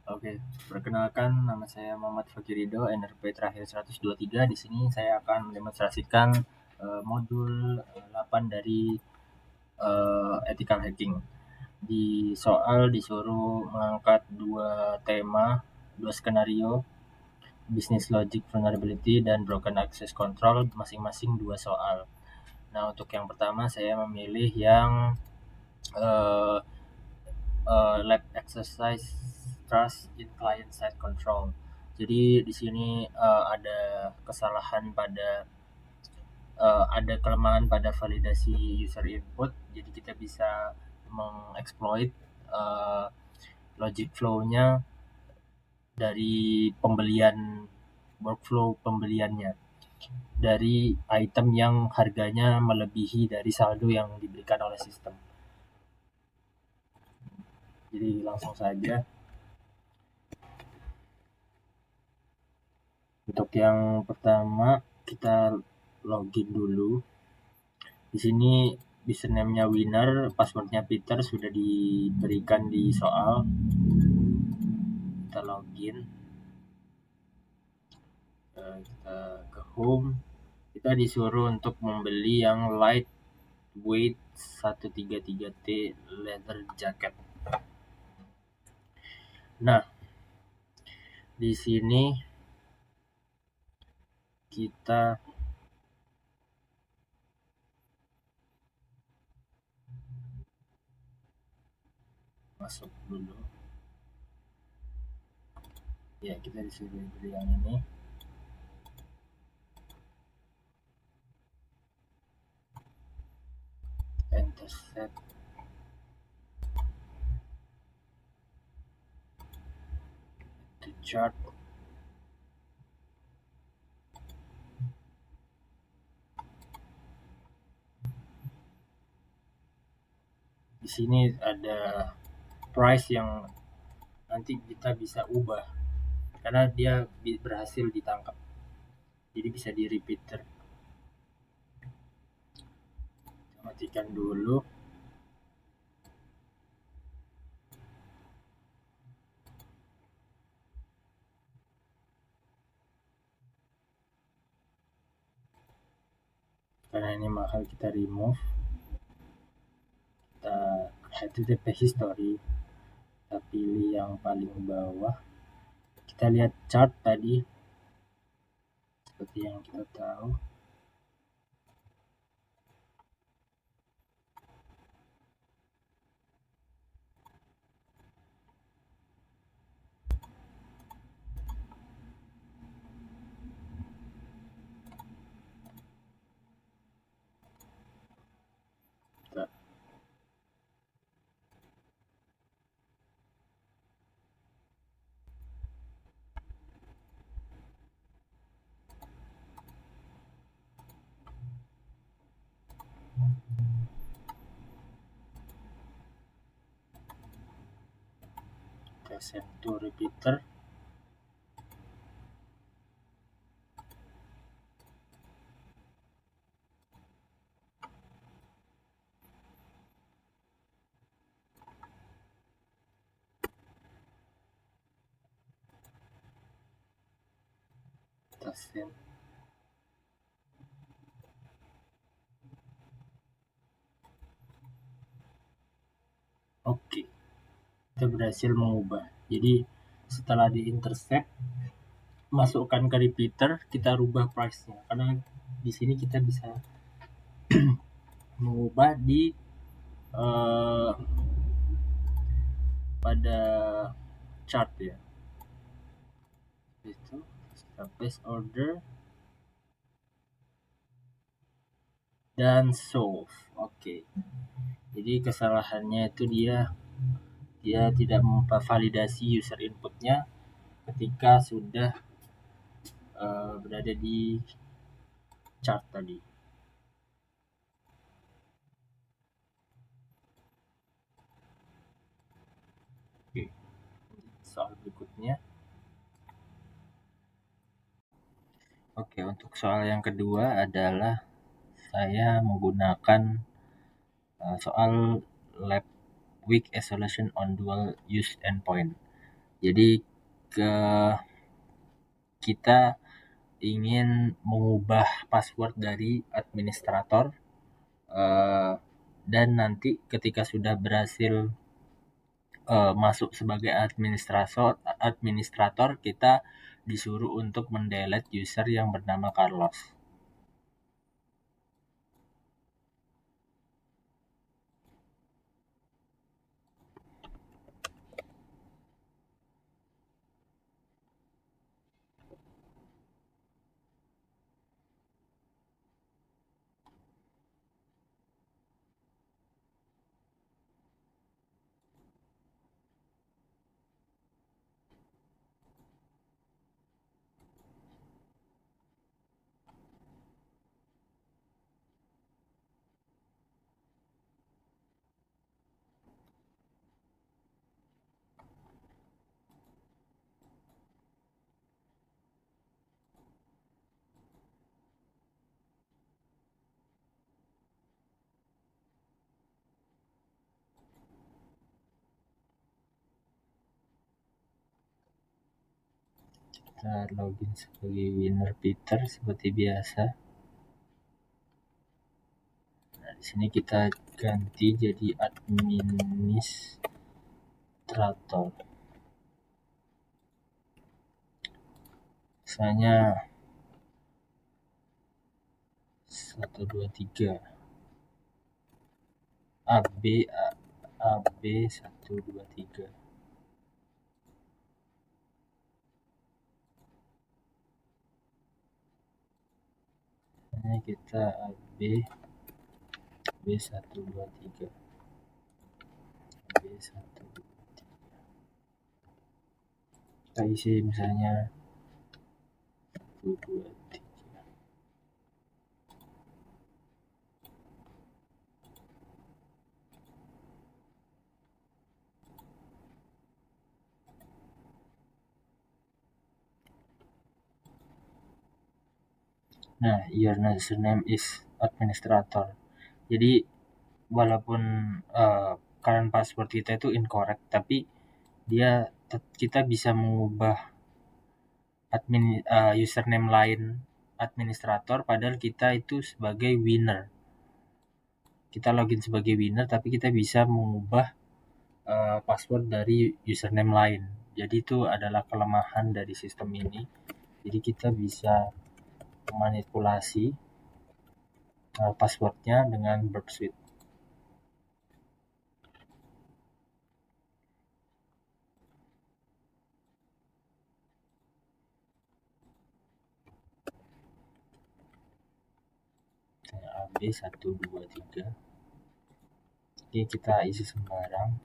Oke, perkenalkan nama saya Muhammad Fakirido, NRP terakhir 123. Di sini saya akan mendemonstrasikan modul 8 dari ethical hacking. Di soal disuruh mengangkat dua tema, dua skenario, business logic vulnerability dan broken access control, masing-masing dua soal. Nah, untuk yang pertama saya memilih yang uh, lab exercise trust in client side control. Jadi di sini ada kesalahan pada ada kelemahan pada validasi user input. Jadi kita bisa mengexploit uh, logic flow-nya dari pembelian workflow pembeliannya dari item yang harganya melebihi dari saldo yang diberikan oleh sistem. Jadi langsung saja. Untuk yang pertama kita login dulu. Di sini username-nya winner, passwordnya Peter sudah diberikan di soal. Kita login. Kita ke home. Kita disuruh untuk membeli yang lightweight 133T leather jacket. Nah, di sini kita masuk dulu. Ya, kita disuruh beli yang ini. Enter set. To chart. Di sini ada price yang nanti kita bisa ubah karena dia berhasil ditangkap, jadi bisa di repeater. Matikan dulu. Karena ini mahal kita remove. Kita HTTP history, kita pilih yang paling bawah. Kita lihat chart tadi seperti yang kita tahu. Kita send to repeater. Kita send. Oke, kita berhasil mengubah. Jadi setelah di intercept, masukkan ke repeater, kita rubah price-nya. Karena di sini kita bisa mengubah di pada chart ya. Itu kita place order dan solve. Oke. Jadi kesalahannya itu dia tidak memvalidasi user inputnya ketika sudah berada di chart tadi. Oke. Soal berikutnya. Oke, untuk soal yang kedua adalah saya menggunakan soal lab weak isolation on dual use endpoint. Jadi ke kita ingin mengubah password dari administrator, eh, dan nanti ketika sudah berhasil masuk sebagai administrator kita disuruh untuk mendelete user yang bernama Carlos. Kita login sebagai winner Peter seperti biasa. Nah, di sini kita ganti jadi administrator. Misalnya 123 AB AB 123. Misalnya kita AB B123 B123 kita isi misalnya 123. Nah, your username is administrator. Jadi walaupun current password kita itu incorrect, tapi kita bisa mengubah username lain administrator padahal kita itu sebagai winner. Kita login sebagai winner tapi kita bisa mengubah password dari username lain. Jadi itu adalah kelemahan dari sistem ini. Jadi kita bisa memanipulasi passwordnya dengan Burp Suite. AB123. Oke, kita isi sembarang.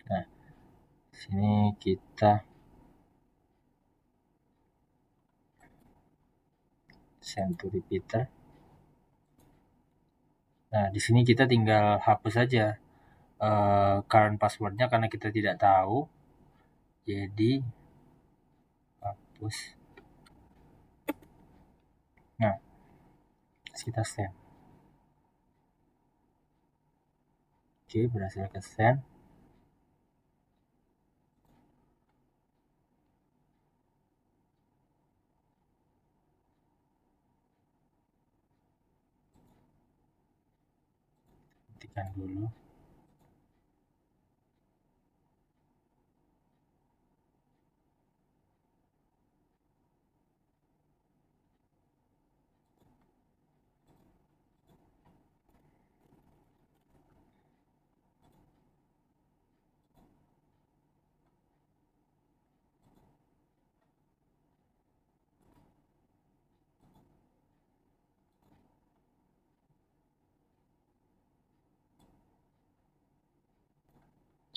Nah, sini kita send to repeater. Nah, di sini kita tinggal hapus saja current passwordnya karena kita tidak tahu. Jadi hapus. Nah, kita send. Oke, berhasil ke send. Hentikan dulu.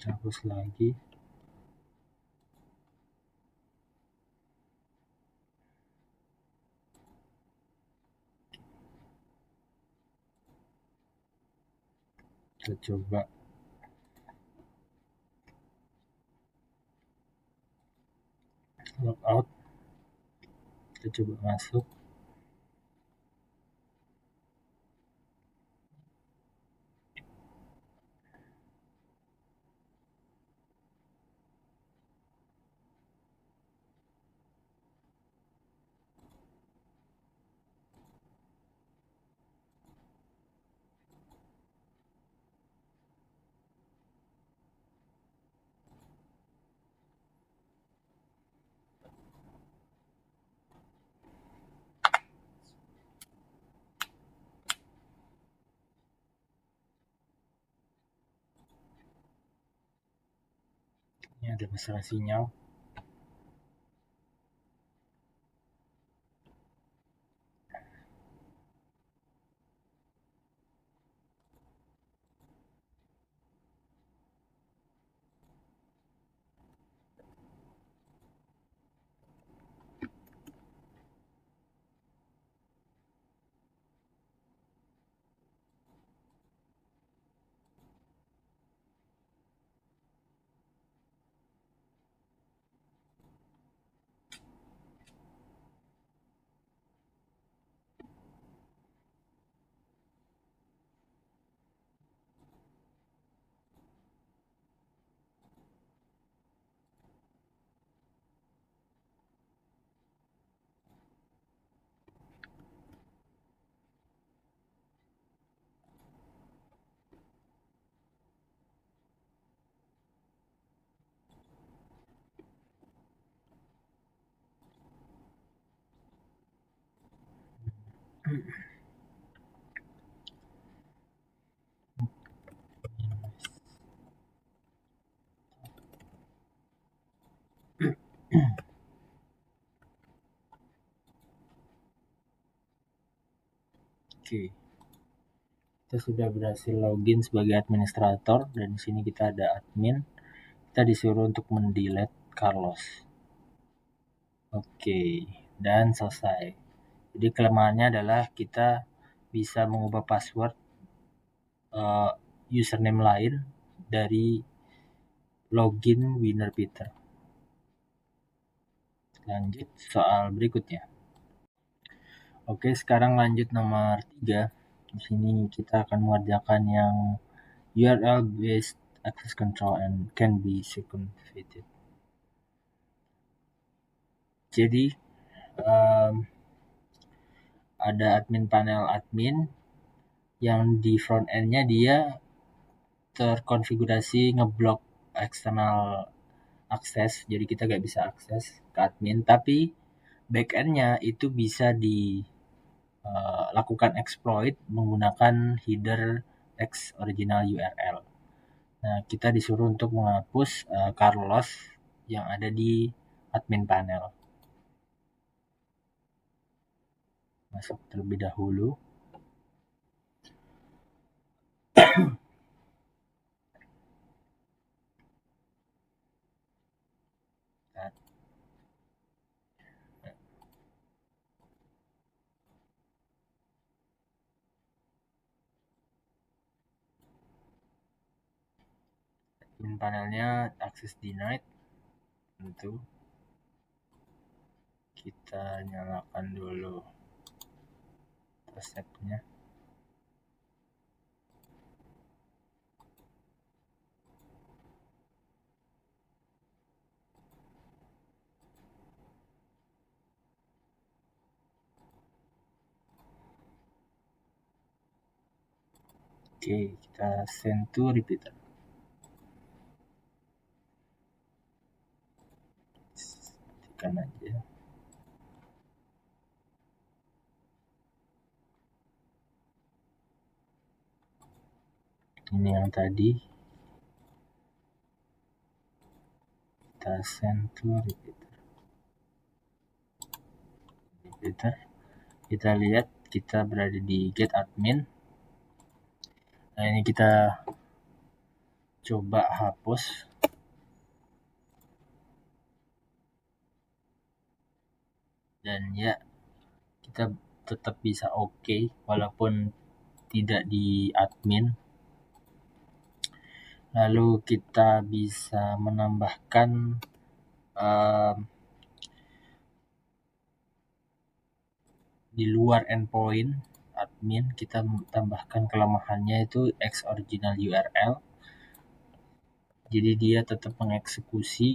Hapus lagi. Kita coba log out. Kita coba masuk. Ini ada masalah sinyal. Oke, kita sudah berhasil login sebagai administrator dan di sini kita ada admin. Kita disuruh untuk mendelete Carlos. Oke, dan selesai. Jadi kelemahannya adalah kita bisa mengubah password username lain dari login winner Peter. Lanjut soal berikutnya. Oke, sekarang lanjut nomor 3. Di sini kita akan mengerjakan yang URL based access control and can be circumvented. Jadi ada admin panel admin yang di front end-nya dia terkonfigurasi ngeblok eksternal akses, jadi kita gak bisa akses ke admin, tapi backend-nya itu bisa dilakukan exploit menggunakan header text original URL. Nah, kita disuruh untuk menghapus Carlos yang ada di admin panel. Masuk terlebih dahulu. Admin panelnya access denied, tentu kita nyalakan dulu resepnya. Oke, kita send to repeater. Tekan aja. Ini yang tadi. Kita send to repeater. Kita lihat kita berada di get admin. Nah, ini kita coba hapus. Dan ya, kita tetap bisa oke walaupun tidak di admin. Lalu kita bisa menambahkan di luar endpoint admin kita tambahkan kelemahannya itu X original URL, jadi dia tetap mengeksekusi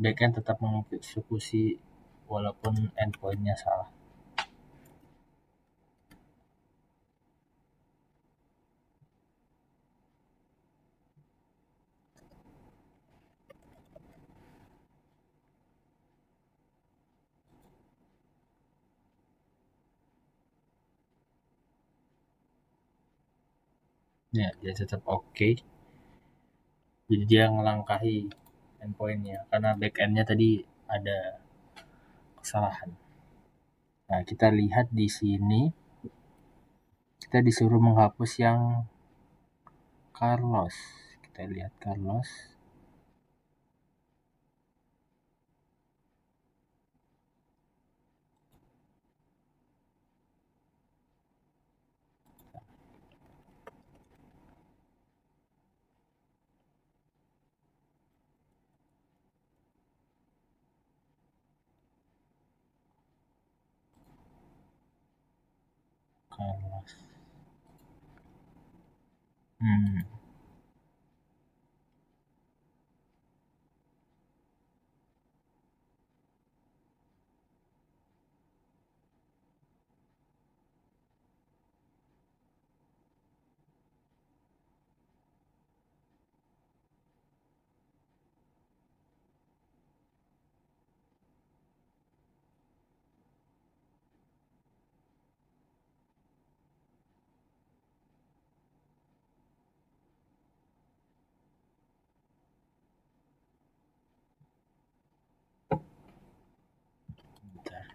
backend tetap mengeksekusi walaupun endpointnya salah. Ya, dia tetap oke. Jadi dia ngelangkahi endpointnya karena backendnya tadi ada kesalahan. Nah, kita lihat di sini kita disuruh menghapus yang Carlos. Kita lihat Carlos. Carlos. Hmm, bentar.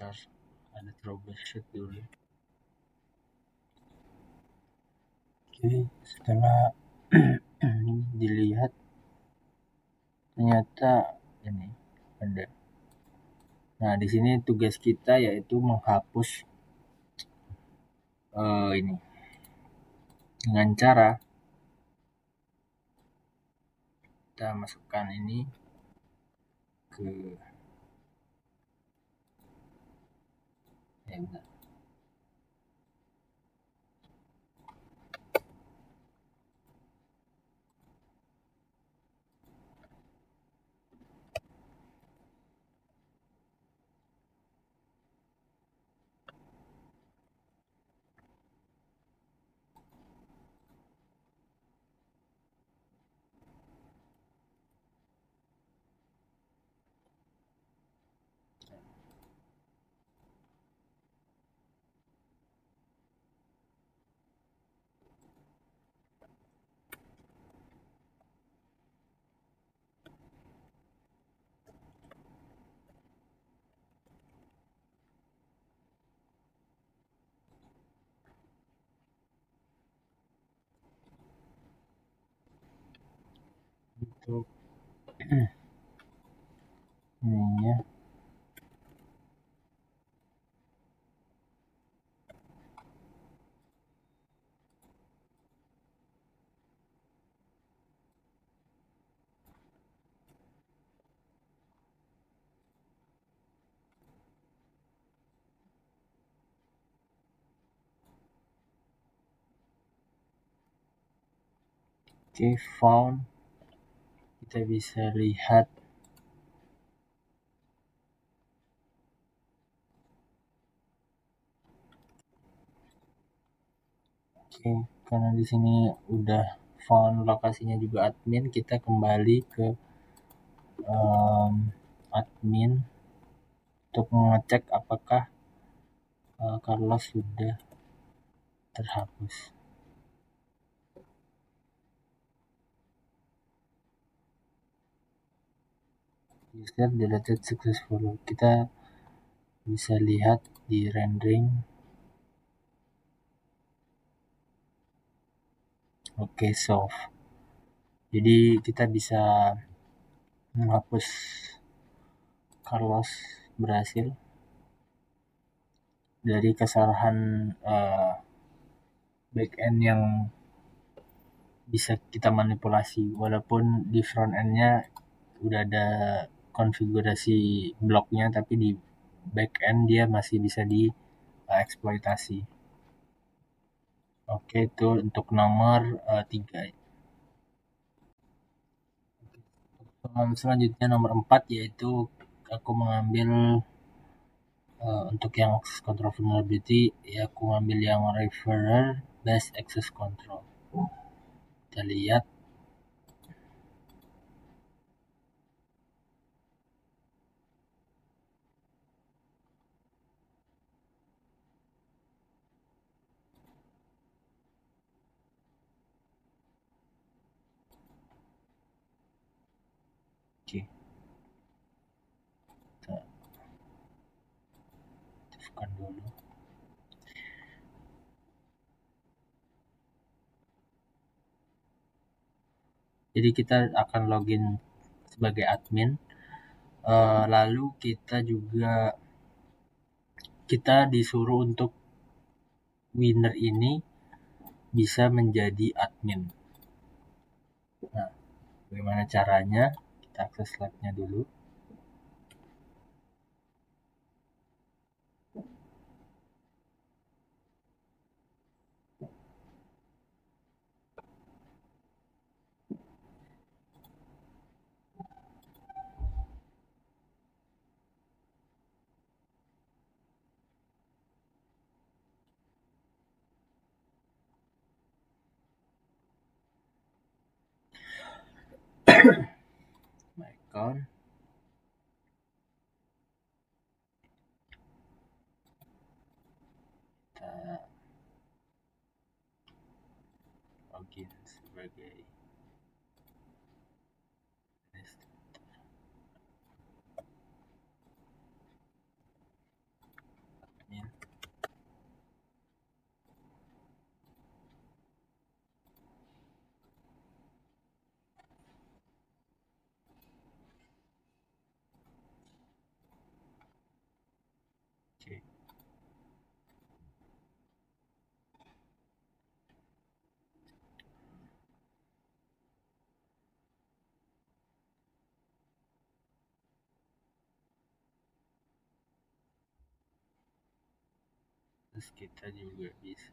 Bentar. Ada troubleshoot dulu. Oke, setelah dilihat ternyata ini ada. Nah, di sini tugas kita yaitu menghapus ini dengan cara kita masukkan ini ke bentar. Untuk ininya oke, found kita bisa lihat oke, karena di sini udah found lokasinya juga admin, kita kembali ke admin untuk mengecek apakah Carlos sudah terhapus. User deleted successful. Kita bisa lihat di rendering. Oke, solve. Jadi kita bisa menghapus Carlos, berhasil dari kesalahan backend yang bisa kita manipulasi, walaupun di front endnya udah ada konfigurasi bloknya, tapi di back end dia masih bisa dieksploitasi. Oke, itu untuk nomor 3. Selanjutnya nomor 4, yaitu aku mengambil untuk yang access control vulnerability, ya aku mengambil yang referrer based access control. Kita lihat. Oke, kita aktifkan dulu. Jadi kita akan login sebagai admin. Lalu kita disuruh untuk winner ini bisa menjadi admin. Nah, bagaimana caranya? Kita akses slide-nya dulu. My account. Kita login sebagai admin. Oke. Terus kita juga bisa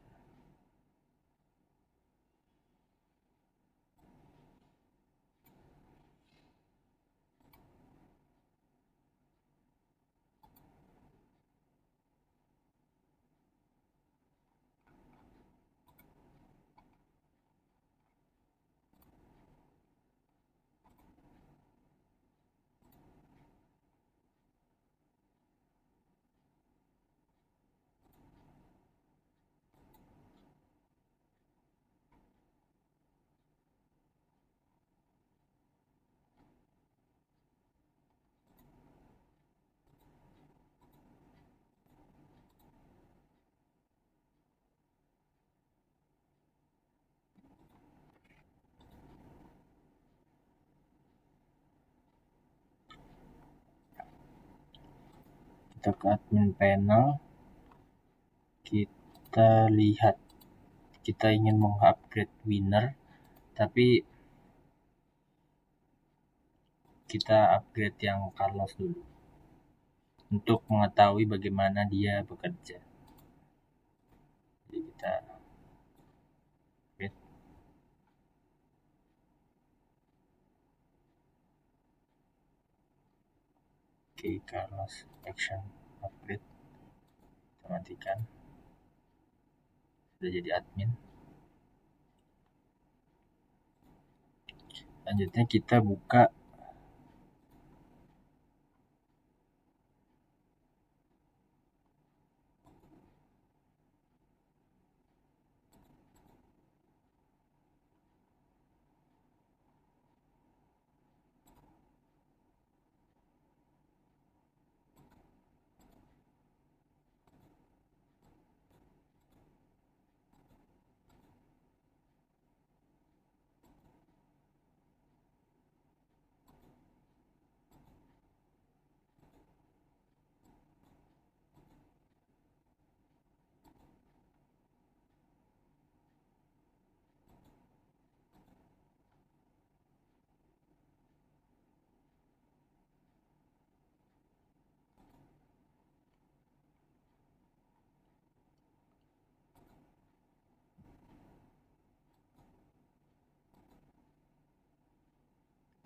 kita ke admin panel. Kita lihat kita ingin mengupgrade winner, tapi kita upgrade yang Carlos dulu untuk mengetahui bagaimana dia bekerja. Jadi kita upgrade. Oke, Carlos action upgrade, kita matikan. Sudah jadi admin. Selanjutnya kita buka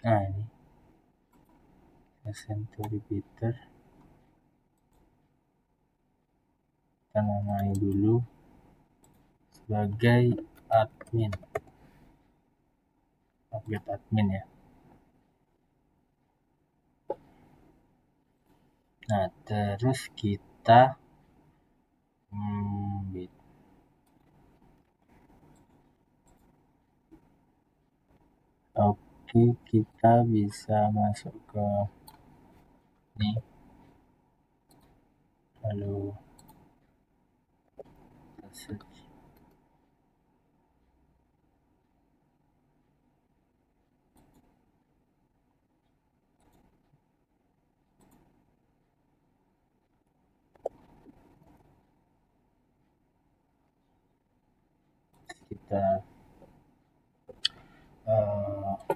ini ascend to repeater. Kita namai dulu sebagai admin, upgrade admin ya. Nah, terus kita oke, kita bisa masuk ke ini. Lalu search. Kita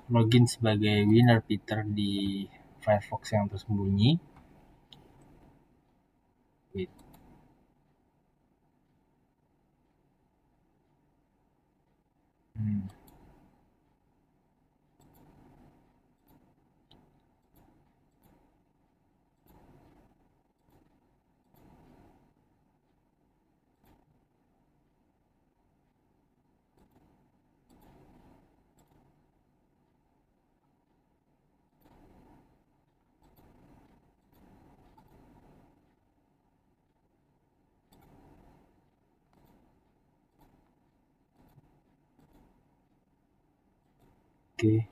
login sebagai winner Peter di Firefox yang tersembunyi. Oke.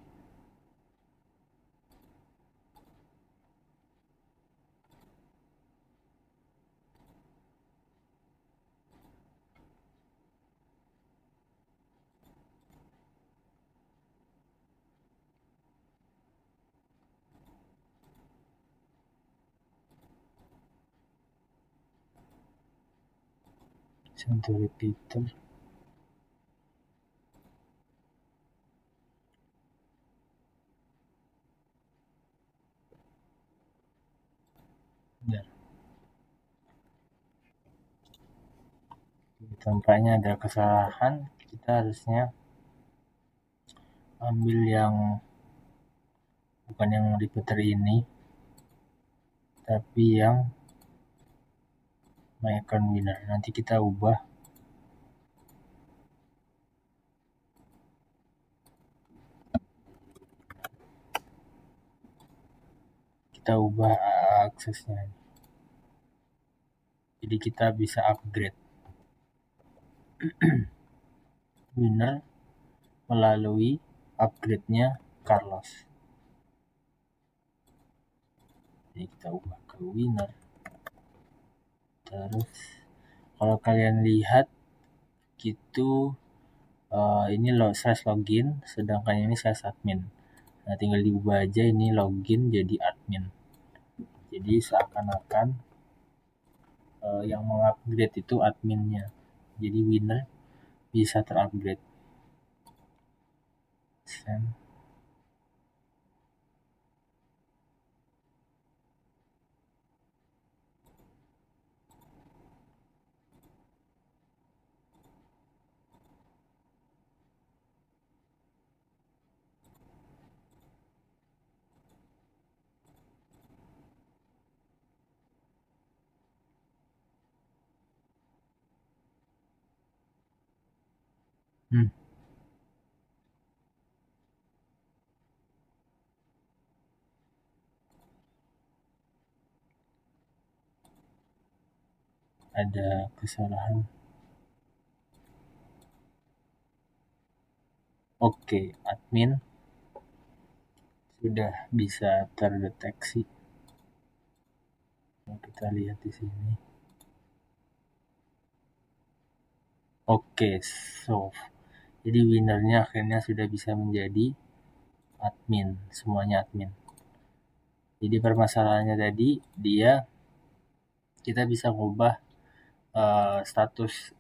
Contoh repeater. Ya. Tampaknya ada kesalahan. Kita harusnya ambil yang bukan yang repeater ini, tapi yang my account winner. Nanti kita ubah aksesnya. Jadi kita bisa upgrade winner melalui upgrade-nya Carlos. Jadi kita ubah ke winner. Terus kalau kalian lihat gitu, ini /login, sedangkan ini /admin. Nah, tinggal diubah aja ini login jadi admin. Jadi seakan-akan yang mengupgrade itu adminnya. Jadi winner bisa terupgrade. Send. ada kesalahan. Oke, admin sudah bisa terdeteksi. Kita lihat di sini. Oke, so jadi winnernya akhirnya sudah bisa menjadi admin, semuanya admin. Jadi permasalahannya tadi kita bisa mengubah status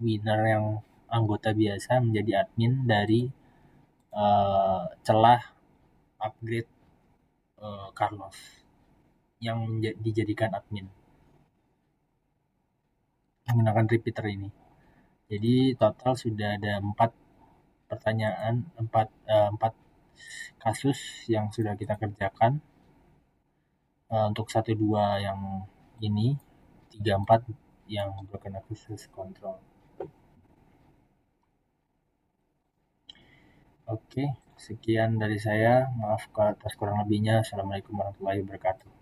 winner yang anggota biasa menjadi admin dari celah upgrade Carlos yang dijadikan admin menggunakan repeater ini. Jadi total sudah ada 4 pertanyaan, 4 kasus yang sudah kita kerjakan. Untuk 1-2 yang ini, 3-4 yang broken access control. Oke, sekian dari saya. Maaf atas kurang lebihnya. Assalamualaikum warahmatullahi wabarakatuh.